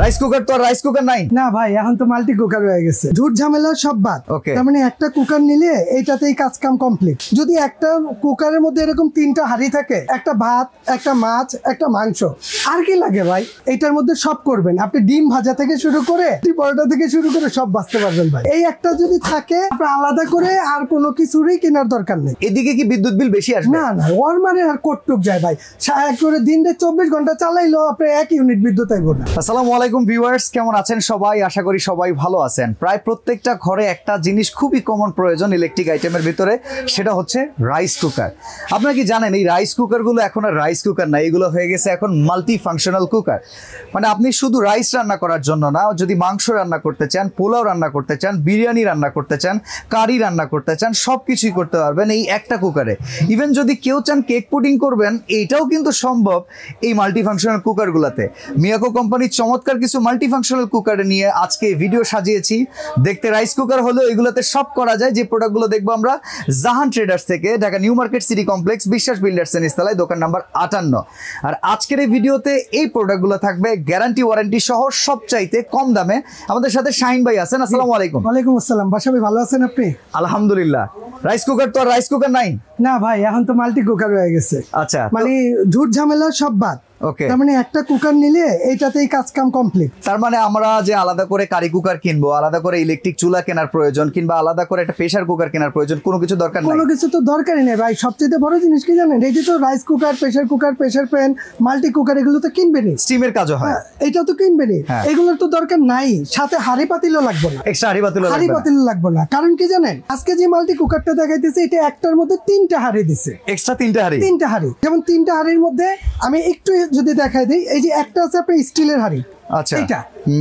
Rice cooker তো আর rice cooker নাই না ভাই, এখন তো মাল্টি কুকার হয়ে গেছে। ঝুট ঝামেলা সব বাদ। Okay. তার মানে একটা কুকার নিলে এইটাতেই কাজ কাম কমপ্লিট। যদি একটা কুকারের মধ্যে এরকম 3টা হাঁড়ি থাকে, একটা ভাত, একটা মাছ, একটা মাংস, আর কি লাগে ভাই? এটার মধ্যে সব করবেন আপনি। ডিম ভাজা থেকে শুরু করে পরোটা থেকে শুরু করে সব বাঁচতে পারবেন ভাই। এই একটা যদি থাকে আপনার আলাদা করে আর কোনো কিছুরই কেনার দরকার নেই। এদিকে কি বিদ্যুৎ বিল বেশি আসবে? না না, ওর মানে আর কটটুক যায় ভাই। করে দিনে 24 ঘন্টা চালাইলেও আপনার 1 ইউনিট বিদ্যুৎ আইব না। আসসালামু আলাইকুম ভিউয়ার্স, কেমন আছেন সবাই? আশা করি সবাই ভালো আছেন। প্রায় প্রত্যেকটা ঘরে একটা জিনিস খুবই কমন প্রয়োজন ইলেকট্রিক আইটেমের ভিতরে, সেটা হচ্ছে রাইস কুকার। আপনারা কি জানেন এই রাইস কুকারগুলো এখন আর রাইস কুকার না, এগুলো হয়ে গেছে এখন মাল্টি ফাংশনাল কুকার। মানে আপনি শুধু রাইস রান্না করার জন্য না, যদি মাংস রান্না করতে চান, পোলাও রান্না করতে চান, বিরিয়ানি রান্না করতে চান, কারি রান্না করতে চান, সব কিছুই করতে পারবেন এই একটা কুকারে। ইভেন যদি কেউ চান কেক পুডিং করবেন, এইটাও কিন্তু সম্ভব এই মাল্টি ফাংশনাল কুকারগুলোতে। মিয়াকো কোম্পানির চমৎকার কিছু মাল্টি ফাংশনাল কুকার নিয়ে আজকে ভিডিও সাজিয়েছি। দেখতে রাইস কুকার হলেও এগুলোতে সব করা যায়। যে প্রোডাক্টগুলো দেখবো আমরা জাহান ট্রেডার্স থেকে, Dhaka new market city complex, বিশ্বাস বিল্ডার্স এর নিচতলায়, দোকান নাম্বার 58। আর আজকের এই ভিডিওতে এই প্রোডাক্টগুলো থাকবে গ্যারান্টি ওয়ারেন্টি সহ সবচাইতে কম দামে। আমাদের সাথে শাহিন ভাই আছেন। আসসালামু আলাইকুম। ওয়ালাইকুম আসসালাম। বাসা ভাই ভালো আছেন আপনি? আলহামদুলিল্লাহ। রাইস কুকার তো আর রাইস কুকার নাই না ভাই, এখন তো মাল্টি কুকার হয়ে গেছে। আচ্ছা, মানে ঝুট ঝামেলা সব বাদ। ওকে। তার মানে একটা কুকার নিলে এইটাতেই কাজ কাম কমপ্লিট। তার মানে আমরা যে আলাদা করে কারি কুকার কিনবো, আলাদা করে ইলেকট্রিক চুলা কেনার প্রয়োজন, কিংবা আলাদা করে একটা প্রেসার কুকার কেনার প্রয়োজন কোনো কিছু দরকার নেই। কোনো কিছু তো দরকারই নেই ভাই। সবচেয়ে বড় জিনিস কি জানেন? এই যে তো rice cooker, pressure cooker, pressure pan, multi cooker, এগুলো তো কিনবেনই। স্টিমের কাজও হয়। এটা তো কিনবেনই। হ্যাঁ। এগুলোর তো দরকার নাই। সাথে হাঁড়ি পাতিলও লাগবে না। এক্সট্রা হাঁড়ি পাতিল লাগবে না। কারণ কি জানেন, আজকে যে মাল্টি কুকারটা দেখাইতেছে এটা একটার মধ্যে 3টা হাঁড়ি দিছে। এক্সট্রা 3টা হাঁড়ি। যেমন 3টা হাঁড়ির মধ্যে আমি একটু যদি দেখাই দিই, এই যে একটা আছে আপনার স্টিলের হাঁড়ি। আচ্ছা,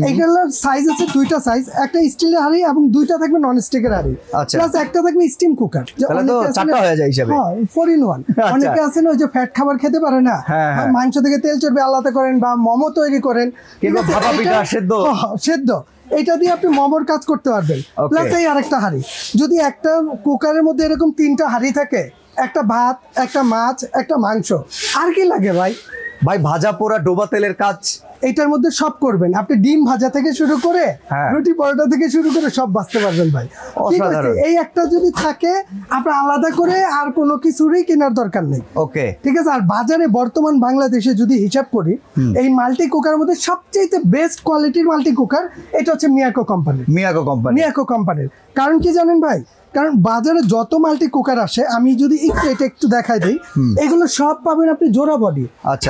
এইটার সাইজ আছে 2টা সাইজ, একটা স্টিলের হাঁড়ি এবং 2টা থাকবে নন স্টিকের হাঁড়ি, প্লাস একটা থাকবে স্টিম কুকার। তাহলে তো 4টা হয়ে যায় হিসাবে। হ্যাঁ, 4 in 1। অনেকে আছে না, ওই যে ফ্যাট খাবার খেতে পারে না, মাংস থেকে তেল চর্বি আলাদা করেন বা মোমো তৈরি করেন, কিংবা ভাপা পিঠা, সেদ্ধ, এটা দিয়ে আপনি মোমোর কাজ করতে পারবেন। প্লাস এই আরেকটা হাঁড়ি। যদি একটা কুকারের মধ্যে এরকম 3টা হাঁড়ি থাকে, একটা ভাত, একটা মাছ, একটা মাংস, আর কি লাগে ভাই? ভাই ভাজা পোড়া ডোবা তেলের কাজ এটার মধ্যে সব করবেন আপনি। ডিম ভাজা থেকে শুরু করে রুটি পরোটা থেকে শুরু করে সব বাঁচতে পারবেন ভাই। এই একটা যদি থাকে আপনার আলাদা করে আর কোনো কিছুরই কেনার দরকার নেই। ওকে, ঠিক আছে। আর বাজারে বর্তমান বাংলাদেশে যদি হিসাব করি, এই মাল্টি কুকারের মধ্যে সবচেয়ে বেস্ট কোয়ালিটির মাল্টি কুকার এটা হচ্ছে মিয়াকো কোম্পানির। কারণ কি জানেন ভাই? কারণ বাজারে যত মাল্টি কুকার আসে, আমি যদি এটা একটু দেখাই দিই, এগুলো সব পাবেন আপনি জোড়া বডি।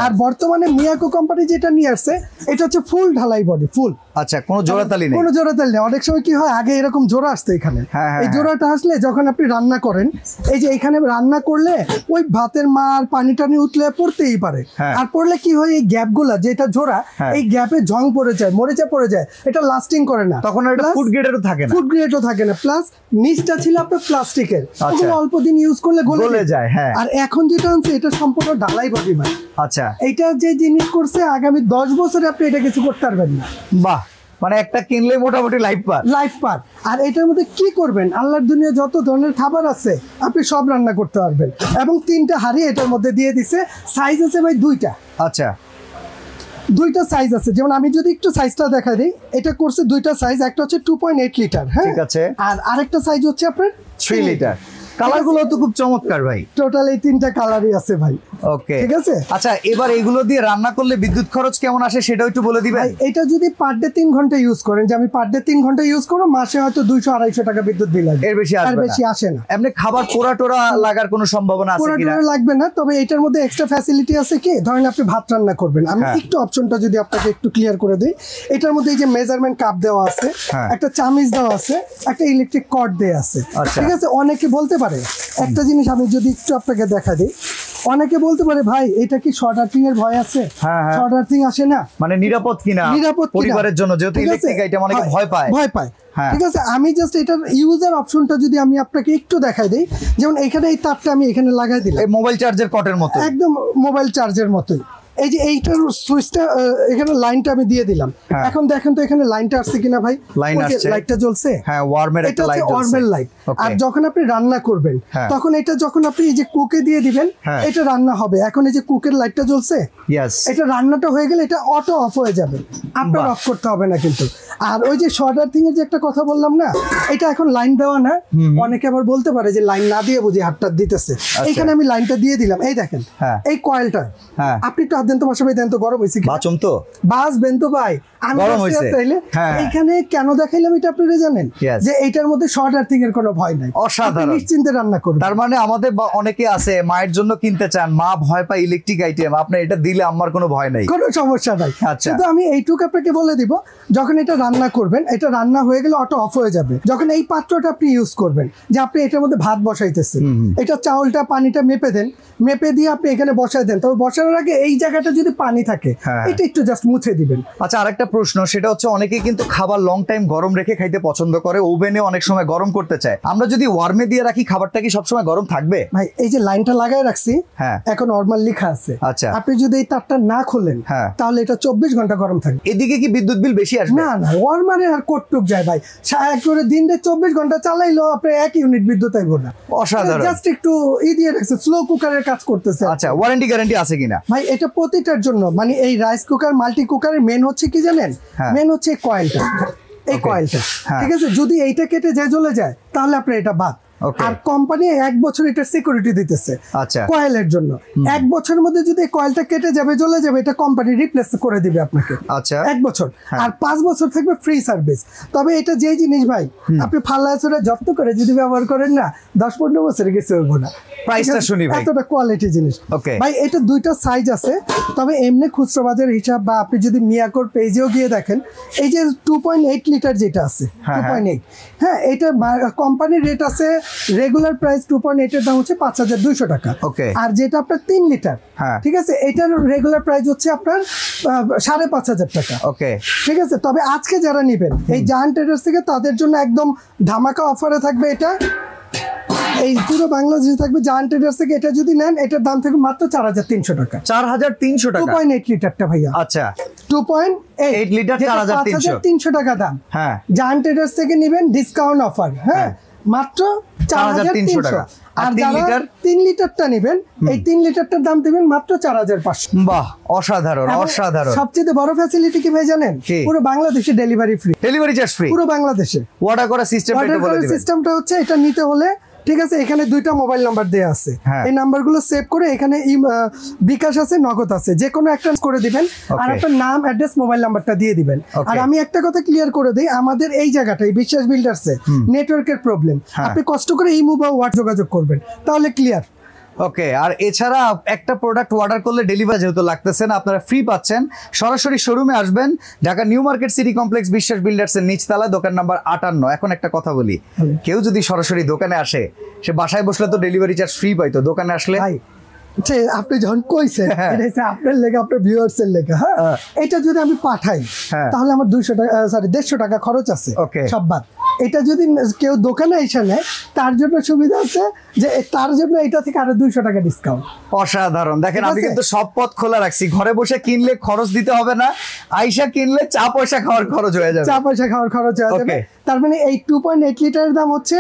আর বর্তমানে মিয়াকো কোম্পানি যেটা নিয়ে আসছে এটা হচ্ছে ফুল ঢালাই বডি, ফুল। আচ্ছা, কোনো জোড়াতালি নেই? কোনো জোড়াতালি নেই। অনেক সময় কি হয়, আগে এরকম জোড়া আসতো এখানে। এই জোড়াটা আসলে যখন আপনি রান্না করেন, এই যে এখানে রান্না করলে ওই ভাতের মার পানি টানি উঠলে পড়তেই পারে। আর পড়লে কি হয়, এই গ্যাপগুলা যেটা জোড়া, এই গ্যাপে জং পড়ে যায়, মরিচা পড়ে যায়, এটা লাস্টিং করে না। তখন এটা ফুড গ্রেডেরও থাকে না। প্লাস নিচটা ছিল আপনার প্লাস্টিকের, অল্প দিন ইউজ করলে গলে যায়। আর এখন যেটা আনছে এটা সম্পূর্ণ ঢালাই বডি ভাই। আচ্ছা, এটা যে জিনিস করছে, আগামী 10 বছরে আপনি এটা কিছু করতে পারবেন না। বাহ, মানে একটা কিনলে মোটামুটি লাইফ পার। আর এটার মধ্যে কি করবেন, আল্লাহর দুনিয়া যত ধরনের খাবার আছে আপনি সব রান্না করতে পারবেন। এবং 3টা হাঁড়ি এটার মধ্যে দিয়ে দিছে। সাইজ আছে ভাই 2টা। আচ্ছা, 2টা সাইজ আছে। যেমন আমি যদি একটু সাইজটা দেখা দিই, এটা করছে 2টা সাইজ। একটা হচ্ছে 2.8 লিটার, হ্যাঁ, ঠিক আছে। আর আরেকটা সাইজ হচ্ছে আপনার 3 লিটার। কালারগুলো তো খুব চমৎকার ভাই। টোটাল এই 3টা কালারই আছে ভাই। ওকে, ঠিক আছে। আচ্ছা, এবার এগুলো দিয়ে রান্না করলে বিদ্যুৎ খরচ কেমন আসে সেটাও একটু বলে দিবেন। এটা যদি পার ডে 3 ঘন্টা ইউজ করেন, যে আমি পার ডে 3 ঘন্টা ইউজ করব, মাসে হয়তো 200-250 টাকা বিদ্যুৎ বিল আসবে। এর বেশি আসে না। এমনি খাবার পোড়া টোরা লাগার কোনো সম্ভাবনা আছে কিনা? পোড়া লাগবে না, তবে এটার মধ্যে এক্সট্রা ফ্যাসিলিটি আছে কি, ধরেন আপনি ভাত রান্না করবেন, আমি একটু অপশনটা যদি আপনাকে একটু ক্লিয়ার করে দিই, এটার মধ্যে এই যে মেজারমেন্ট কাপ দেওয়া আছে, একটা চামিচ দেওয়া আছে, একটা ইলেকট্রিক কর্ড দেওয়া আছে। ঠিক আছে। অনেকে বলতে পারে একটা জিনিস, আমি যদি একটু আপনাকে দেখা দিই, অনেকে বলতে পারে ভাই এটা কি শর্ট আর্থিং এর ভয় আছে? শর্ট আর্থিং আসে না, মানে নিরাপদ কিনা পরিবারের জন্য, যেহেতু ইলেকট্রিক আইটেম অনেকে ভয় পায়। ঠিক আছে। আমি জাস্ট এটার ইউজার অপশনটা যদি আমি আপনাকে একটু দেখাই দিই, যেমন এখানে এই তারটা আমি এখানে লাগাই দিলাম, মোবাইল চার্জের কটের মতো, একদম মোবাইল চার্জের মতোই। এই যে এইটার সুইচটা এখানে লাইনটা আমি দিয়ে দিলাম, এখন দেখেন তো এখানে লাইনটা আসছে কিনা ভাই, লাইটটা জ্বলছে, হ্যাঁ ওয়ার্মের একটা লাইট, ওয়ার্মের লাইট। আর যখন আপনি রান্না করবেন তখন এটা যখন আপনি এই যে কুকে দিয়ে দিবেন এটা রান্না হবে। এখন এই যে কুকের লাইটটা জ্বলছে, এটা রান্নাটা হয়ে গেলে এটা অটো অফ হয়ে যাবে, আপনার অফ করতে হবে না কিন্তু। আর ওই যে শর্ট আর্থিং এর যে একটা কথা বললাম না, এটা এখন লাইন দেওয়া না, অনেকে আবার বলতে পারে যে লাইন না দিয়ে বুঝি হাতটা দিতেছে, এখানে আমি লাইনটা দিয়ে দিলাম। এই দেখেন এই কয়েলটা, আপনি একটু হাত দেন তো বাসা ভাই, দেন তো, গরম হয়েছে বাচম তো বাসবেন তো ভাই, আমি তাইলে এইখানে কেন দেখাইলাম এটা আপনারা জানেন যে এইটার মধ্যে শর্ট আর্থিং এর কোনো ভয় নাই, অসাধারণ নিশ্চিন্তে রান্না করুন। তার মানে আমাদের অনেকে আছে মায়ের জন্য কিনতে চান, মা ভয় পায় ইলেকট্রিক আইটেম, আপনি এটা দিলে আমার কোনো ভয় নাই, কোনো সমস্যা নাই। শুধু আমি এইটুকু আপনাকে বলে দিব, যখন এটা রান্না করবেন এটা রান্না হয়ে গেলে অটো অফ হয়ে যাবে। যখন এই পাত্রটা আপনি ইউজ করবেন, যে আপনি এটার মধ্যে ভাত বসাইতেছেন, এটা চাউলটা পানিটা মেপে দেন, মেপে দিয়ে আপনি এখানে বসাই দেন, তবে বসানোর আগে এই জায়গাটা যদি পানি থাকে এটা একটু জাস্ট মুছে দিবেন। আচ্ছা, আরেকটা প্রশ্ন, সেটা হচ্ছে অনেকেই কিন্তু খাবার লং টাইম গরম রেখে খাইতে পছন্দ করে, ওভেনে অনেক সময় গরম করতে চায়, আমরা যদি ওয়ার্মে দিয়ে রাখি খাবারটা কি সবসময় গরম থাকবে? ভাই এই যে লাইনটা লাগায় রাখছি, এখন নরমাল লেখা আছে, আচ্ছা আপনি যদি এই তারটা না খোলেন তাহলে এটা 24 ঘন্টা গরম থাকবে। এদিকে কি বিদ্যুৎ বিল বেশি আসবে? না না, ওয়ার্মারে আর কতটুক যায় ভাই, একবারে দিনে 24 ঘন্টা চালাইলেও আপনি 1 ইউনিট বিদ্যুৎ আইব না। অসাধারণ, জাস্ট একটু দিয়ে রাখছে, স্লো কুকারের কাজ করতেছে। আচ্ছা, ওয়ারেন্টি গ্যারান্টি আছে কিনা? ভাই এটা প্রতিটার জন্য, মানে এই রাইস কুকার মাল্টি কুকারের মেন হচ্ছে কি জানেন, মেন হচ্ছে কয়েলটা, এই কয়েলটা, ঠিক আছে? যদি এইটা কেটে যায় জ্বলে যায় তাহলে আপনার এটা বাদ। আর কোম্পানি 1 বছর এটা সিকিউরিটি দিতেছে কয়েলের জন্য, 1 বছরের মধ্যে যদি কয়েলটা কেটে যাবে জ্বলে যাবে, এটা কোম্পানি রিপ্লেস করে দিবে আপনাকে, আচ্ছা 1 বছর। আর 5 বছর থাকবে ফ্রি সার্ভিস। তবে এটা যে জিনিস ভাই, আপনি ফাল্লাছড়া যত্ন করে যদি ব্যবহার করেন না, 10-15 বছরে কিছু হবে না। প্রাইসটা শুনি ভাই, এতটা কোয়ালিটি জিনিস ভাই। এটা দুইটা সাইজ আছে, তবে এমনি খুচরা বাজার হিসাব বা আপনি যদি মিয়াকোর পেজেও গিয়ে দেখেন, এই যে 2.8 লিটার যেটা আছে 2.8, হ্যাঁ এটা কোম্পানির রেট আছে, রেগুলার প্রাইস 2.8 এর দাম হচ্ছে 5200 টাকা। আর যেটা আপনার 3 লিটার, ঠিক আছে, এটার রেগুলার প্রাইস হচ্ছে আপনার 5500 টাকা। ঠিক আছে, তবে আজকে যারা নেবেন এই জায়ান্ট ট্রেডার্স থেকে, তাদের জন্য একদম ধামাকা অফারে থাকবে এটা, এই পুরো বাংলাদেশে থাকবে জায়ান্ট ট্রেডার্স থেকে। এটা যদি নেন এটার দাম থাকবে মাত্র 4300 টাকা। 4300 টাকা 2.8 লিটারটা ভাইয়া। আচ্ছা, 2.8 লিটার 4300 টাকা দাম। হ্যাঁ, জায়ান্ট ট্রেডার্স থেকে নেবেন ডিসকাউন্ট অফার, হ্যাঁ মাত্র 4300 টাকা। আর যারা 3 লিটারটা নেবেন, এই 3 লিটারটার দাম দিবেন মাত্র 4500। বাহ, অসাধারণ অসাধারণ। সবচেয়ে বড় ফ্যাসিলিটি কি ভাই জানেন? পুরো বাংলাদেশে delivery free, delivery charge free পুরো বাংলাদেশে। অর্ডার করা সিস্টেমটা হচ্ছে, এটা নিতে হলে ঠিক আছে, এখানে 2টা মোবাইল নাম্বার দেয়া আছে, এই নাম্বারগুলো সেভ করে এখানে বিকাশ আছে, নগদ আছে, যে কোনো একটা করে দিবেন, আর আপনার নাম, অ্যাড্রেস, মোবাইল নাম্বারটা দিয়ে দিবেন। আর আমি একটা কথা ক্লিয়ার করে দেই, আমাদের এই জায়গাটা এই বিশ্বাস বিল্ডার্সে নেটওয়ার্কের প্রবলেম, আপনি কষ্ট করে ইমো বা হোয়াটস যোগাযোগ করবেন, তাহলে ক্লিয়ার। ওকে, আর এছাড়া একটা প্রোডাক্ট অর্ডার করলে ডেলিভারি যেহেতু লাগতেছে না, আপনারা ফ্রি পাচ্ছেন। সরাসরি শোরুমে আসবেন, Dhaka new market city complex বিশ্বাস বিল্ডার্স এর নিচতলায়, দোকান নাম্বার 58। এখন একটা কথা বলি, কেউ যদি সরাসরি দোকানে আসে, সে বাসায় বসলে তো ডেলিভারি চার্জ ফ্রি পাইতো, দোকানে আসলে আপনি যখন কইছেন এটা হচ্ছে আপনার লেখা, আপনার ভিউয়ার্স এর লেখা, হ্যাঁ এটা যদি আমি পাঠাই তাহলে আমার 200 টাকা, সরি 150 টাকা খরচ আছে সব বাদ। এটা যদি কেউ দোকানে এসে নেয়, তার জন্য সুবিধা আছে যে তার জন্য এটা থেকে আরো 200 টাকা ডিসকাউন্ট। অসাধারণ। দেখেন, আমি কিন্তু সব পথ খোলা রাখছি, ঘরে বসে কিনলে খরচ দিতে হবে না, আইসা কিনলে চা পয়সা খাওয়ার খরচ হয়ে যাবে, চা পয়সা খাওয়ার খরচ হয়ে যাবে। তার মানে এই 2.8 লিটারের দাম হচ্ছে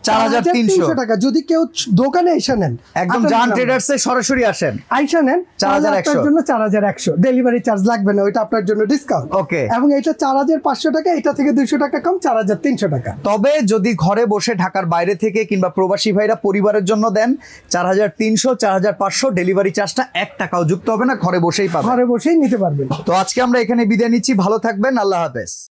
4300 টাকা। যদি কেউ দোকানে এসে নেন, একদম জায়ান্ট ট্রেডার্সে সরাসরি আসেন, আইসা নেন, 4100 জন্য 4100 ডেলিভারি চার্জ লাগবে না, ওইটা আপনার জন্য ডিসকাউন্ট। ওকে, এবং এটা 4500 টাকা, এটা থেকে 200 টাকা কম, 4300 টাকা। তবে যদি ঘরে বসে ঢাকার বাইরে থেকে কিংবা প্রবাসী ভাইরা পরিবারের জন্য দেন, 4300 4500 ডেলিভারি চার্জটা 1 টাকাও যুক্ত হবে না, ঘরে বসেই পাবেন, ঘরে বসেই নিতে পারবেন। তো আজকে আমরা এখানে বিদায় নিচ্ছি, ভালো থাকবেন, আল্লাহ হাফেজ।